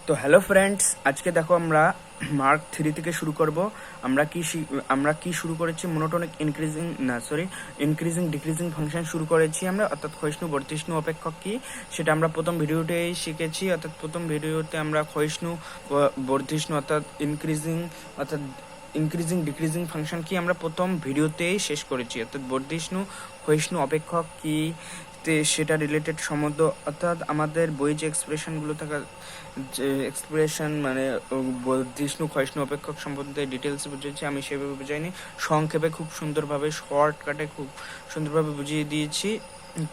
তো hello friends, আজকে দেখো আমরা মার্ক 3 থেকে শুরু করব। আমরা কি শুরু করেছি? মোনোটোনিক ইনক্রিজিং ডিক্রিজিং ফাংশন শুরু করেছি আমরা, অর্থাৎ ক্ষয়িষ্ণু বর্ধিষ্ণু অপেক্ষক কি সেটা আমরা প্রথম ভিডিওতেই শিখেছি। অর্থাৎ প্রথম ভিডিওতে আমরা ক্ষয়িষ্ণু বর্ধিষ্ণু অর্থাৎ ইনক্রিজিং ডিক্রিজিং ফাংশন কি আমরা প্রথম ভিডিওতেই শেষ করেছি। অর্থাৎ বর্ধিষ্ণু ক্ষয়িষ্ণু অপেক্ষক কি সেটা রিলেটেড সম্বন্ধ, অর্থাৎ আমাদের বই যে এক্সপ্রেশনগুলো থাকা, যে এক্সপ্রেশন মানে বর্ধিষ্ণু ক্ষয়িষ্ণু অপেক্ষক সম্বন্ধে ডিটেলস বুঝিয়েছি, আমি সেভাবে বুঝাইনি, সংক্ষেপে খুব সুন্দরভাবে শর্টকাটে খুব সুন্দরভাবে বুঝিয়ে দিয়েছি।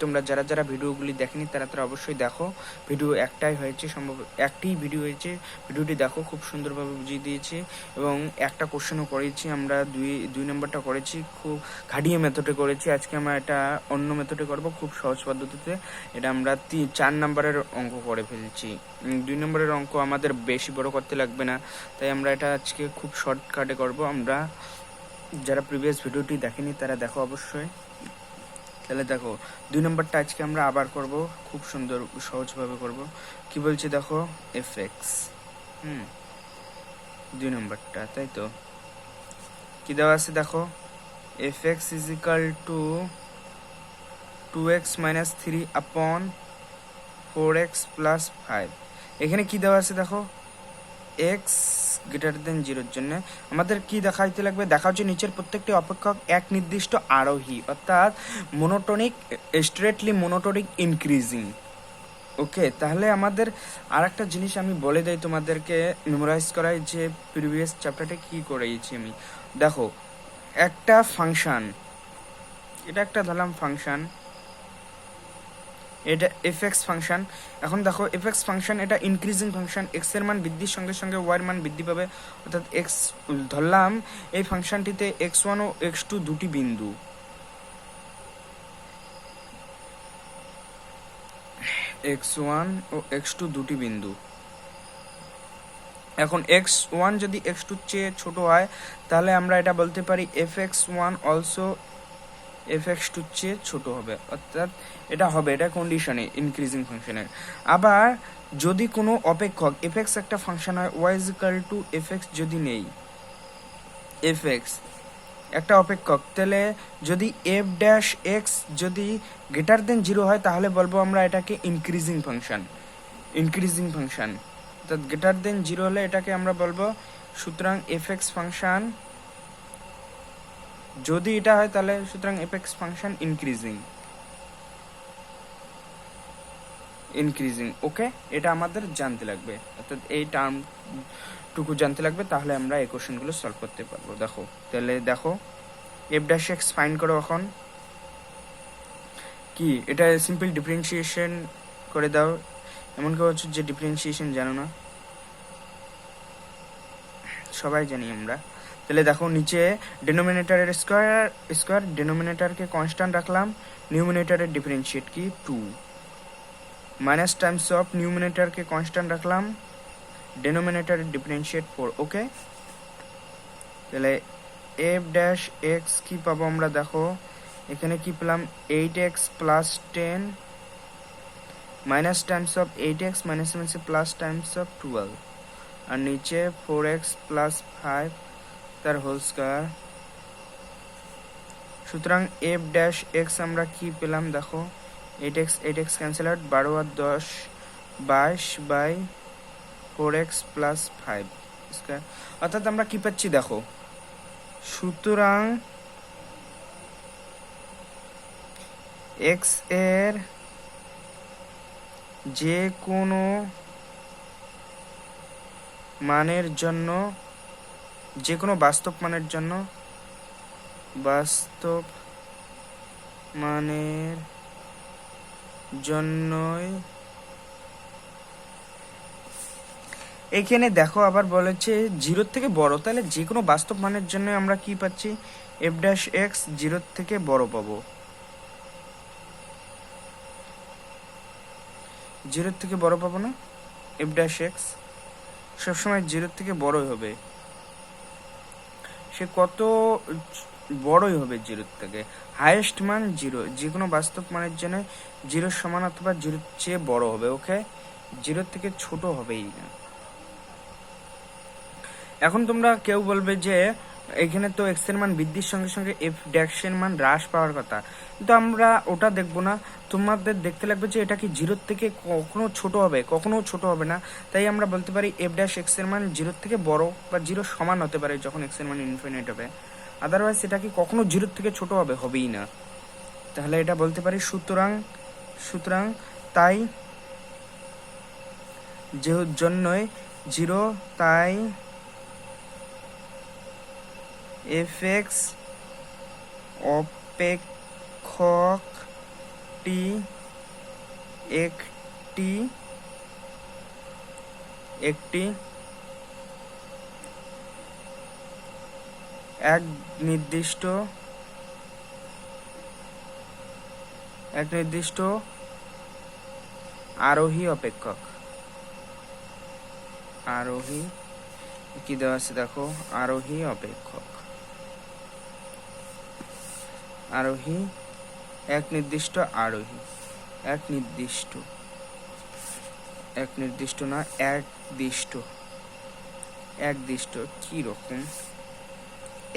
তোমরা যারা যারা ভিডিওগুলি দেখেনি তারা তারা অবশ্যই দেখো। ভিডিও একটাই হয়েছে, সম্ভব একটি ভিডিও হয়েছে, ভিডিওটি দেখো, খুব সুন্দরভাবে বুঝিয়ে দিয়েছি। এবং একটা কোশ্চেনও করেছি আমরা, দুই নম্বরটা করেছি, খুব ঘাটিয়ে মেথডে করেছি। আজকে আমরা এটা অন্য মেথডে করব, খুব সহজ পদ্ধতিতে। এটা আমরা 4 নম্বরের অঙ্ক করে ফেলছি। 2 নম্বরের অঙ্ক আমাদের বেশি বড় করতে লাগবে না, তাই আমরা এটা আজকে খুব শর্টকাটে করব। আমরা যারা প্রিভিয়াস ভিডিওটি দেখেনি তারা দেখো অবশ্যই। তাহলে দেখো 2 নম্বরটা আজকে আমরা আবার করব, খুব সুন্দর সহজভাবে করব। কি বলছে দেখো, এফএক্স 2 নম্বরটা, তাই তো কি দেওয়া আছে দেখো, FX is equal to 2x minus 3 upon 4x plus 5। এখানে কি দেওয়া আছে দেখো, x গ্রেটার দেন 0 জন্য আমাদের কি দেখাইতে লাগবে, দেখা হচ্ছে নিচের প্রত্যেকটি অপেক্ষক এক নির্দিষ্ট আরোহী, অর্থাৎ মোনোটোনিক স্ট্রেটলি মোনোটোনিক ইনক্রিজিং। ওকে, তাহলে আমাদের আর একটা জিনিস আমি বলে দেই তোমাদেরকে, মেমোরাইজ করাই, যে প্রিভিয়াস চ্যাপ্টারটা কি করেছি আমি। দেখো একটা ফাংশন, এটা একটা ধরলাম ফাংশন, এটা এফএক্স ফাংশন। এখন দেখো এফএক্স ফাংশন এটা ইনক্রিজিং ফাংশন, এক্স এর মান বৃদ্ধির সঙ্গে সঙ্গে ওয়াই এর মান বৃদ্ধি পাবে। অর্থাৎ এক্স ধরলাম এই ফাংশনটিতে x1 ও x2 দুটি বিন্দু, x1 ও x2 দুটি বিন্দু। এখন x1 যদি x2 চেয়ে ছোট হয় তাহলে আমরা এটা বলতে পারি fx1 অলসো fx2 চেয়ে ছোট হবে, অর্থাৎ এটা হবে, এটা কন্ডিশনে ইনক্রিজিং ফাংশনের। আবার যদি কোনো অপেক্ষক fx একটা ফাংশন হয়, y is equal to fx যদি নেই, fx একটা অপেক্ষক, তাহলে যদি f ড্যাশ x যদি গ্রেটার দেন 0 হয় তাহলে বলবো আমরা এটাকে ইনক্রিজিং ফাংশন। অর্থাৎ গ্রেটার দেন 0 হলে এটাকে আমরা বলবো, সুতরাং fx ফাংশন যদি এটা হয় তাহলে সুতরাং এফএক্স ফাংশন ইনক্রিজিং। ওকে, এটা আমাদের জানতে লাগবে, অর্থাৎ এই টার্মটুকু জানতে লাগবে, তাহলে আমরা এই কোশ্চেনগুলো সলভ করতে পারবো। দেখো তাহলে দেখো এফ ড্যাশ এক্স ফাইন্ড করো। এখন কি এটা সিম্পল ডিফারেন্সিয়েশন করে দাও, এমন কেউ হচ্ছে যে ডিফারেন্সিয়েশন জানো না, সবাই জানি আমরা। তাহলে দেখো নিচে ডেনোমিনেটরের স্কোয়ার ডেনোমিনেটরকে কনস্ট্যান্ট রাখলাম, নিউমিনেটরের ডিফারেন্সিয়েট কি 2, মাইনাস টাইমস অফ নিউমিনেটরকে কনস্ট্যান্ট রাখলাম, ডেনোমিনেটরের ডিফারেন্সিয়েট 4। ওকে, তাহলে এফ ড্যাশ এক্স কি পাবো আমরা, দেখো এখানে কি পেলাম, 8x plus 10 minus times of 8x minus plus times of 12, আর নিচে 4x প্লাস 5 তার হোল স্কয়ার। সুতরাং এফ ড্যাশ এক্স আমরা কি পেলাম দেখো, 8x ক্যান্সেল আউট, 12 আর 10 22 বাই 4x প্লাস 5 স্কয়ার। অর্থাৎ আমরা কি পাচ্ছি দেখো, সুতরাং x এর যে কোনো মানের জন্য, যে কোনো বাস্তব মানের জন্য জন্যই এখানে দেখো আবার বলেছে 0 থেকে বড়, তাহলে যে কোনো বাস্তব মানের জন্য আমরা কি পাচ্ছি, এফ ড্যাশ এক্স 0 থেকে বড় পাবো, 0 থেকে বড় পাবো না, এফ ড্যাশ এক্স সবসময় 0 থেকে বড়ই হবে, সে কত বড়ই হবে 0 থেকে, হাইয়েস্ট মান 0, যে কোনো বাস্তব মানের জন্য 0 সমান অথবা 0 চেয়ে বড় হবে। ওকে, 0 থেকে ছোট হবেই না। এখন তোমরা কেউ বলবে যে এখানে তো এক্স এর মান বৃদ্ধির সঙ্গে সঙ্গে এফ ড্যাশ এর মান হ্রাস পাওয়ার কথা, কিন্তু আমরা ওটা দেখবো না। তোমাদের দেখতে লাগবে যে এটা কি জিরোর থেকে কখনো ছোট হবে, কখনো ছোট হবে না। তাই আমরা বলতে পারি এফ ড্যাশ এক্স এর মান জিরোর থেকে বড় বা জিরো সমান হতে পারে যখন এক্স এর মান ইনফিনিট হবে। আদারওয়াইজ এটা কি কখনো জিরোর থেকে ছোট হবে, হবেই না। তাহলে এটা বলতে পারি সুতরাং তাই যে জন্যই জিরো, তাই এফ এক্স অপেক্ষকটি একটি এক নির্দিষ্ট আরোহী অপেক্ষক। আরোহী কি দেওয়া আছে দেখো, আরোহী অপেক্ষক, আরোহী এক নির্দিষ্ট আরোহী, এক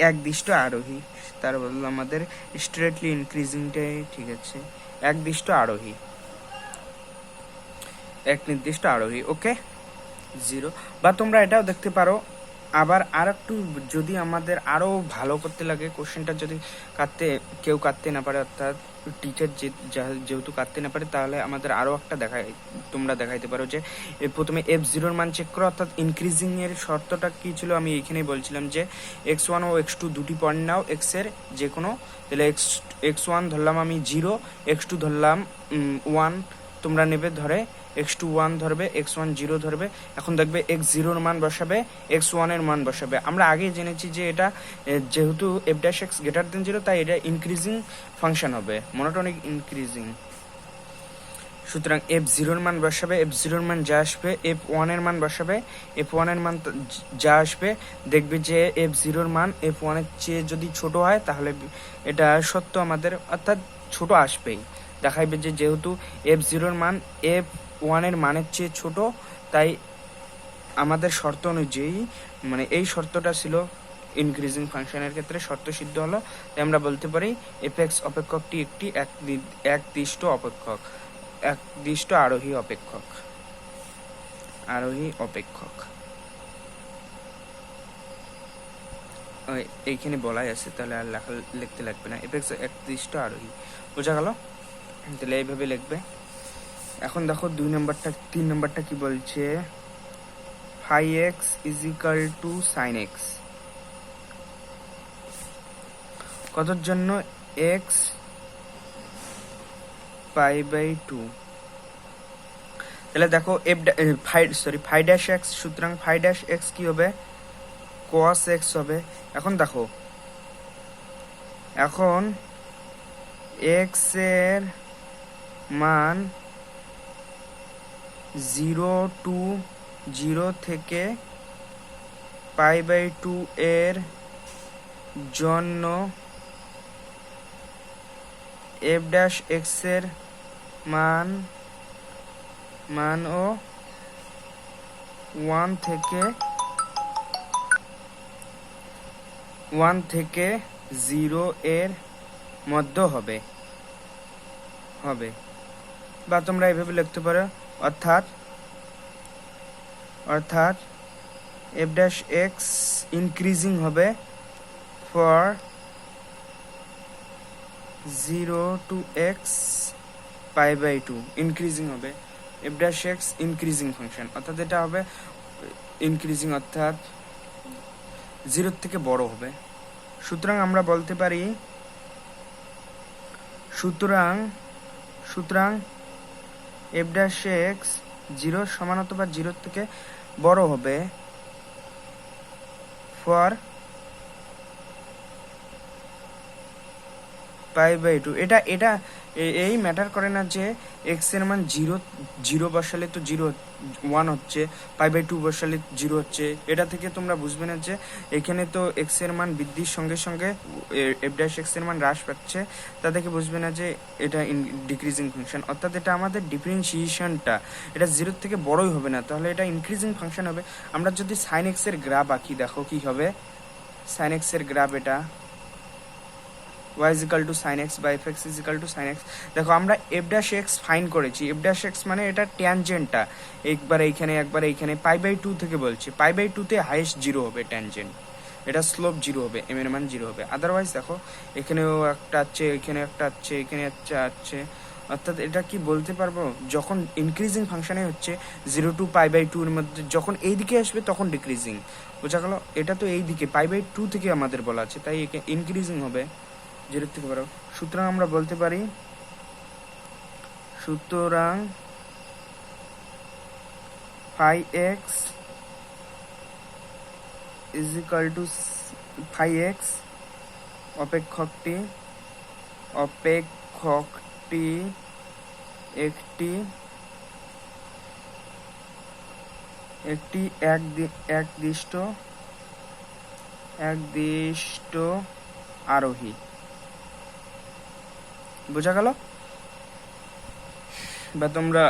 একদিষ্ট আরোহী, তার বদলে আমাদের স্ট্রেটলি ইনক্রিজিংটাই ঠিক আছে। এক নির্দিষ্ট আরোহী, ওকে। জিরো। বা তোমরা এটাও দেখতে পারো, আবার আর একটু যদি আমাদের আরো ভালো করতে লাগে কোশ্চেনটা, যদি কেউ কাটতে না পারে, অর্থাৎ টিচার যেহেতু কাটতে না পারে, তাহলে আমাদের আরো একটা তোমরা দেখাইতে পারো যে প্রথমে f0 এর মান চেক করো। অর্থাৎ ইনক্রিজিং এর শর্তটা কি ছিল, আমি এইখানেই বলছিলাম যে x1 ও x2 দুটি পয়েন্ট নাও x এর যে কোনো, তাহলে x1 ধরলাম আমি 0, x2 ধরলাম 1, তোমরা নেবে ধরে x2 1 ধরবে, x1 0 ধরবে। এখন দেখবে x0 এর মান বসাবে, x1 এর মান বসাবে। আমরা আগেই জেনেছি যে এটা যেহেতু f dash x greater than 0, তাই এটা ইনক্রিজিং ফাংশন হবে, মনোটোনিক ইনক্রিজিং। সুতরাং f0 এর মান বসাবে, f0 এর মান যা আসবে, f1 এর মান বসাবে, f1 এর মান যা আসবে, দেখবে যে f0 এর মান f1 এর চেয়ে যদি ছোট হয় তাহলে এটা সত্য আমাদের, অর্থাৎ ছোট আসবেই। দেখাইবে যে যেহেতু f0 এর মান f1 এর মানের চেয়ে ছোট, তাই আমাদের শর্ত অনুযায়ী, মানে এই শর্তটা ছিল ইনক্রিজিং ফাংশনের ক্ষেত্রে শর্ত সিদ্ধ হলো। তাই আমরা বলতে পারি f(x) অপেক্ষকটি একটি একদিষ্ট আরোহী অপেক্ষক। এইখানে বলাই আছে, তাহলে আর লিখতে লাগবে না, f(x) একদিষ্ট আরোহী। বোঝা গেল? তাহলে এইভাবে লিখবে। এখন দেখো 3 নম্বরটা কি বলছে, phi x is equal to sin x, কতর জন্য x π/2। তাহলে দেখো phi dash x, সুতরাং phi dash x কি হবে, cos x হবে। এখন দেখো, এখন x এর মান 0 থেকে π/2 এর জন্য f dash x এর মান ও 1 থেকে 0 এর মধ্যে হবে। বা তোমরা এইভাবে লিখতে পারো, অর্থাৎ f dash x ইনক্রিজিং হবে for 0 to x π/2, ইনক্রিজিং হবে f dash x increasing function, অর্থাৎ এটা হবে ইনক্রিজিং, অর্থাৎ 0 থেকে বড় হবে। সুতরাং আমরা বলতে পারি, সুতরাং f dash x 0 সমান অথবা 0 থেকে বড় হবে for π/2। এটা এটা এই ম্যাটার করে না যে এক্স এর মান 0 বসালে তো 1 হচ্ছে, π/2 বসালে 0 হচ্ছে। এটা থেকে তোমরা বুঝবে না যে এখানে তো এক্স এর মান বৃদ্ধির সঙ্গে সঙ্গে f'(x) এর মান হ্রাস পাচ্ছে, তা দেখে বুঝবে না যে এটা ডিক্রিজিং ফাংশন। অর্থাৎ এটা আমাদের ডিফারেন্সিয়েশনটা এটা 0 থেকে বড়ই হবে না, তাহলে এটা ইনক্রিজিং ফাংশন হবে। আমরা যদি sin x এর গ্রাফ আঁকি, দেখো কি হবে। sin x এর গ্রাফ এটা y is equal to sin x by f(x) is equal to sin x। দেখো আমরা f'(x) ফাইন করেছি। f'(x) মানে এটা ট্যানজেন্টটা একবার এইখানে একবার এইখানে π/2 থেকে বলছি। π/2 তে হাইয়েস্ট 0 হবে ট্যানজেন্ট, এটা স্লোপ 0 হবে, m এর মান 0 হবে। আদারওয়াইজ দেখো এখানেও একটা আছে, এখানে একটা আছে, এখানে একটা আছে। অর্থাৎ এটা কি বলতে পারবো, যখন ইনক্রিজিং ফাংশনে হচ্ছে 0 to π/2 এর মধ্যে যখন এই দিকে আসবে তখন ডিক্রিজিং, বোঝা গেল। এটা তো এই দিকে π/2 থেকে আমাদের বলা আছে, তাই একে ইনক্রিজিং হবে 0 থেকে বড়। সুতরাং আমরা বলতে পারি, সুতরাং φx is equal to φx অপেক্ষকটি একটি একদিষ্ট আরোহী, বোঝা গেল। বা তোমরা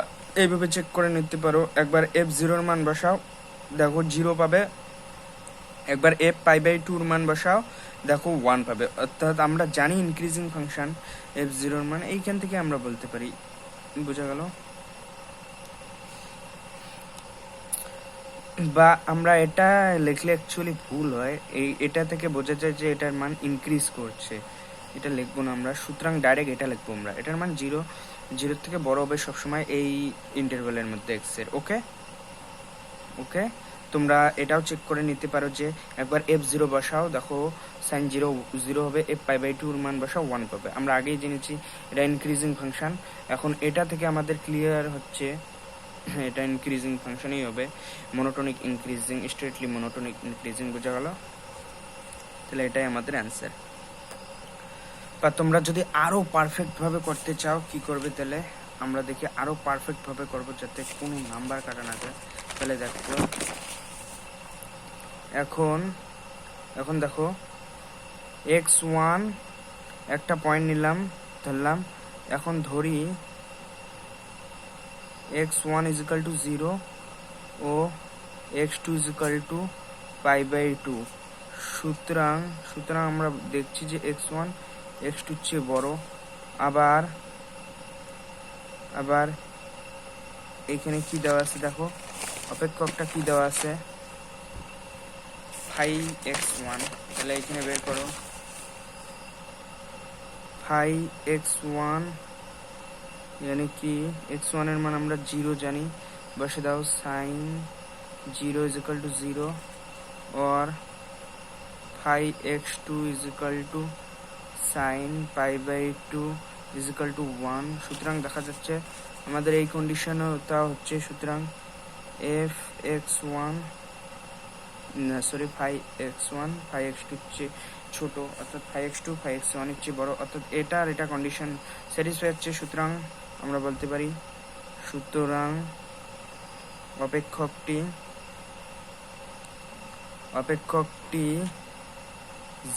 এইভাবে চেক করে নিতে পারো, একবার f0 এর মান বসাও, দেখো 0 পাবে। একবার f π/2 এর মান বসাও, দেখো 1 পাবে। অর্থাৎ আমরা জানি ইনক্রিজিং ফাংশন f0 এর মান, এইখান থেকে আমরা বলতে পারি, বোঝা গেল। বা আমরা এটা লিখলে অ্যাকচুয়ালি ভুল হয়, এটা থেকে বোঝা যায় যে এটার মান ইনক্রিজ করছে, এটা লিখবো না আমরা। সুতরাং ডাইরেক্ট এটা লিখবো আমরা, এটার মান 0 থেকে বড় হবে সবসময় এই ইন্টারভ্যালের মধ্যে x এর। ওকে তোমরা এটাও চেক করে নিতে পারো যে একবার f0 বসাও, দেখো sin 0 হবে, f π/2 এর মান বসাও 1 পাবে। আমরা আগেই জেনেছি এটা ইনক্রিজিং ফাংশন। এখন এটা থেকে আমাদের ক্লিয়ার হচ্ছে এটা ইনক্রিজিং ফাংশনই হবে, মনোটোনিক ইনক্রিজিং, স্ট্রেটলি মনোটোনিক ইনক্রিজিং, বোঝা গেল। তাহলে এটাই আমাদের অ্যান্সার। বা তোমরা যদি আরো পারফেক্ট ভাবে করতে চাও কি করবে, তাহলে আমরা দেখি আরো পারফেক্ট ভাবে করব যাতে কোনো নাম্বার কাটা না যায়। তাহলে দেখো এখন দেখো x1 একটা পয়েন্ট নিলাম, ধরলাম। এখন ধরি x1 is equal to 0 O x2 is equal to π/2। সুতরাং আমরা দেখছি যে x1 x2 চেয়ে বড়। আবার এখানে কি দেওয়া আছে, দেখো অপেক্ষকটা কি দেওয়া আছে, φx1। তাহলে এখানে বের করো φx1 यानी कि x1 এর মান আমরা 0 জানি, বসে দাও sin 0 is equal to 0 और φx2 is equal to sin π/2 is equal to 1। সুতরাং দেখা যাচ্ছে আমাদের এই কন্ডিশনটা হচ্ছে, সুতরাং fx1 φx2 চেয়ে ছোট, অর্থাৎ φx2 φx1 এর চেয়ে বড়, অর্থাৎ এটা আর এটা কন্ডিশন স্যাটিসফাই হচ্ছে। সুতরাং আমরা বলতে পারি, সুতরাং অপেক্ষকটি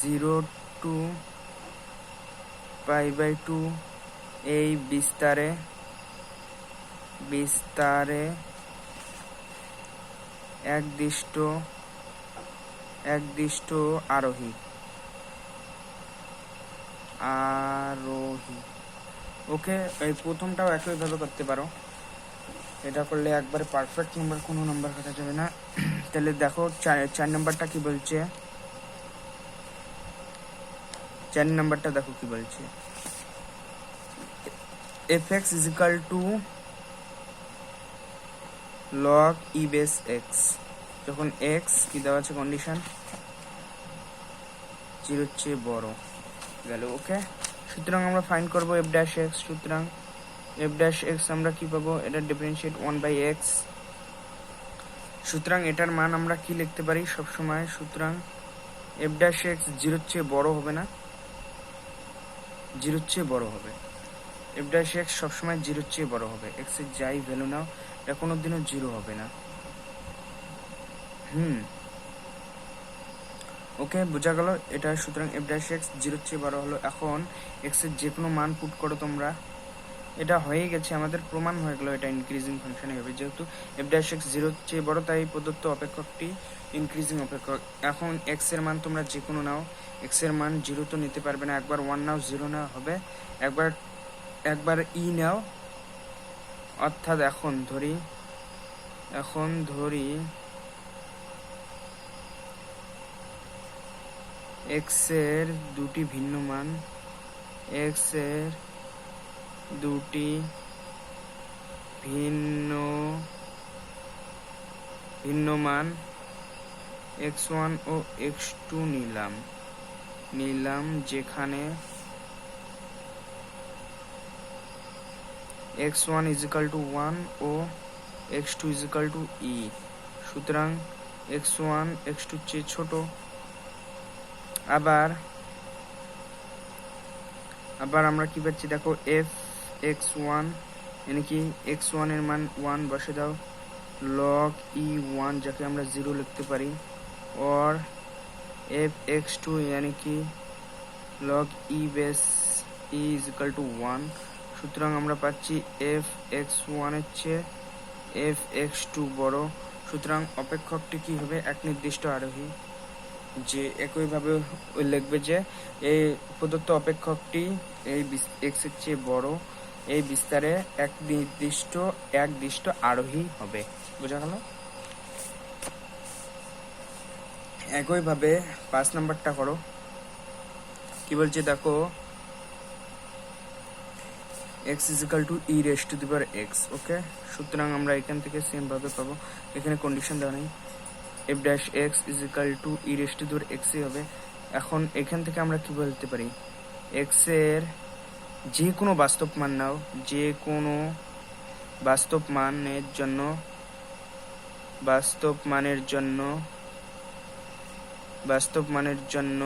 0 to π/2 এই বিস্তারে একদিষ্ট আরোহী। ওকে, এই প্রথমটাও একইভাবে করতে পারো, এটা করলে একবারে পারফেক্ট নাম্বার, কোনো নাম্বার কাটা যাবে না। তাহলে দেখো 4 নাম্বারটা কি বলছে, 4 নাম্বারটা দেখো কি বলছে, fx is equal to log e base x। যখন x কি দেওয়া আছে কন্ডিশন 0 এর চেয়ে বড় গেল। ওকে, সুতরাং আমরা ফাইন্ড করব f'(x)। সুতরাং f'(x) আমরা কি পাবো, এটা ডিফারেন্সিয়েট 1/x। সুতরাং এটার মান আমরা কি লিখতে পারি সব সময়, সুতরাং f'(x) 0 এর চেয়ে বড় হবে না, জিরোর চেয়ে বড় হবে। এফ ড্যাশ এক্স সবসময় জিরোর চেয়ে বড় হবে। এক্সের যাই ভ্যালু নাও এটা কোনো দিনও জিরো হবে না। ওকে, বোঝা গেল এটা। সুতরাং এফ ড্যাশ এক্স জিরোর চেয়ে বড় হলো। এখন এক্সের যে কোনো মান পুট করো তোমরা। এটা হয়ে গেছে, আমাদের প্রমাণ হয়ে গেল এটা ইনক্রিজিং ফাংশনে হবে। যেহেতু এফ ড্যাশ এক্স জিরোর চেয়ে বড় তাই প্রদত্ত অপেক্ষকটি ইনক্রিজিং অপেক্ষক। এখন এক্স এর মান তোমরা যে কোনো নাও, এক্স এর মান জিরো তো নিতে পারবে না, একবার ওয়ান নাও জিরো না হবে, একবার ই নাও। অর্থাৎ এখন ধরি এক্স এর দুটি ভিন্ন মান, এক্স এর দুটি ভিন্ন মান x1 ও x2 নিলাম যেখানে x1 = 1 ও x2 = e। সুতরাং x1 x2 চেয়ে ছোট। আবার আমরা কি পাচ্ছি দেখো, f(x1) মানে কি x1 এর মান 1 বসে দাও, log e1 যাকে আমরা 0 লিখতে পারি, और f(x2) यानी कि log e base e = 1। সুতরাং আমরা পাচ্ছি f(x1) এর চেয়ে f(x2) বড়। সুতরাং অপেক্ষকটি কি হবে, এক নির্দিষ্ট আরোহী। যে একইভাবে লিখবে যে এই প্রদত্ত অপেক্ষকটি এই এক্স এর চেয়ে বড়, এই বিস্তারে এক নির্দিষ্ট আরোহী হবে। বোঝা গেল? একইভাবে 5 নাম্বারটা করো। কি বলছে দেখো, x = e⁻x। ওকে, সুতরাং আমরা এখান থেকে সেম ভাবে পাবো, এখানে কন্ডিশন দেওয়া নেই, f'(x) = e⁻x হবে। এখন এখান থেকে আমরা কি বলতে পারি, x এর যে কোনো বাস্তব মান নাও, যে কোনো বাস্তব মানের জন্য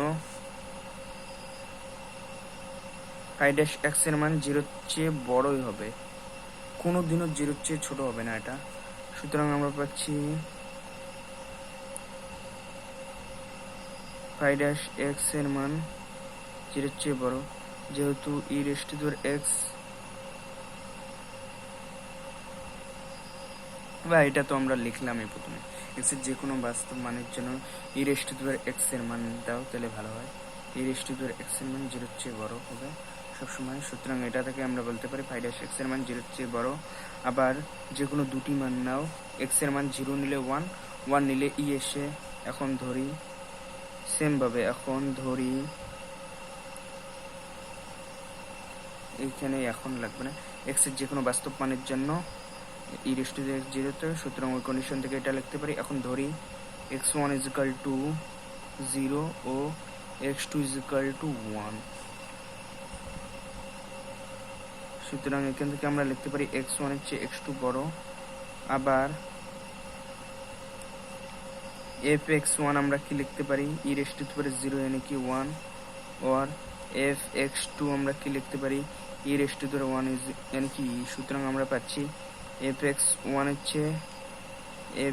φ'(x) এর মান 0-র চেয়ে বড়ই হবে, কোনোদিনও 0-র চেয়ে ছোট হবে না এটা। সুতরাং আমরা পাচ্ছি φ'(x) এর মান 0-র চেয়ে বড়, যেহেতু e⁻x, বা এটা তো আমরা লিখলামই প্রথমে, x এর যে কোনো বাস্তব মানের জন্য e⁻x এর মান দাও, তাহলে ভালো হয়। e⁻x এর মান 0-র চেয়ে বড় হবে সবসময়। সুতরাং এটা থেকে আমরা বলতে পারি φ'(x) এর মান 0-র চেয়ে বড়। আবার যে কোনো দুটি মান নাও, x এর মান 0 নিলে 1 নিলে e এসে, এখন ধরি সেম ভাবে, এইখানে এখন লাগবে না, x এর যে কোনো বাস্তব মানের জন্য e⁻x 0-তে। সুতরাং ওই কন্ডিশন থেকে এটা লিখতে পারি। এখন ধরি x1 = 0 ও x2 = 1। সুতরাং এখান থেকে আমরা লিখতে পারি x1 এর চেয়ে x2 বড়। আবার f(x1) আমরা কি লিখতে পারি, e⁻0 यानी कि 1, और f(x2) আমরা কি লিখতে পারি, e⁻1 यानी कि e। সুতরাং আমরা পাচ্ছি f(x1) এর চেয়ে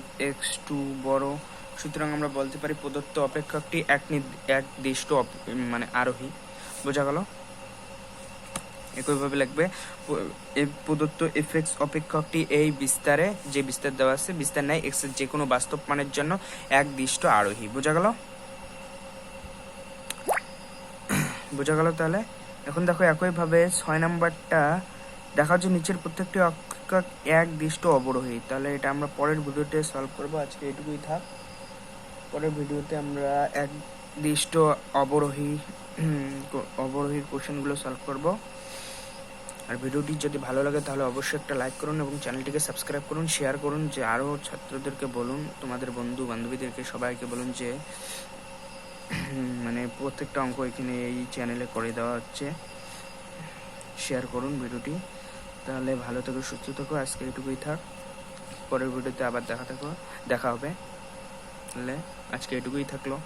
f(x2) বড়। সুতরাং আমরা বলতে পারি প্রদত্ত অপেক্ষকটি এক নির্দিষ্ট মানে আরোহী। বোঝা গেল? একইভাবে লিখবে, প্রদত্ত f(x) অপেক্ষকটি এই বিস্তারে, যে বিস্তার দেওয়া আছে, বিস্তার নেয় x এর যে কোনো বাস্তব মানের জন্য এক নির্দিষ্ট আরোহী। বোঝা গেল? তাহলে এখন দেখো একইভাবে 6 নাম্বারটা দেখা হচ্ছে, নিচের প্রত্যেকটি অপেক্ষক এক নির্দিষ্ট অবরোহী। তাহলে এটা আমরা পরের ভিডিওতে সলভ করব। আজকে এটুকুই থাক, পরের ভিডিওতে আমরা এক নির্দিষ্ট অবরোহীর কোশ্চেনগুলো সলভ করব। আর ভিডিওটি যদি ভালো লাগে তাহলে অবশ্যই একটা লাইক করুন এবং চ্যানেলটিকে সাবস্ক্রাইব করুন, শেয়ার করুন, যে আরও ছাত্রদেরকে বলুন, তোমাদের বন্ধু বান্ধবীদেরকে সবাইকে বলুন যে মানে প্রত্যেকটা অঙ্ক এখানে এই চ্যানেলে করে দেওয়া হচ্ছে। শেয়ার করুন ভিডিওটি। তাহলে ভালো থেকো, সুস্থ থেকো। আজকে এটুকুই থাক, পরের ভিডিওতে আবার দেখা হবে। তাহলে আজকে এটুকুই থাকলো।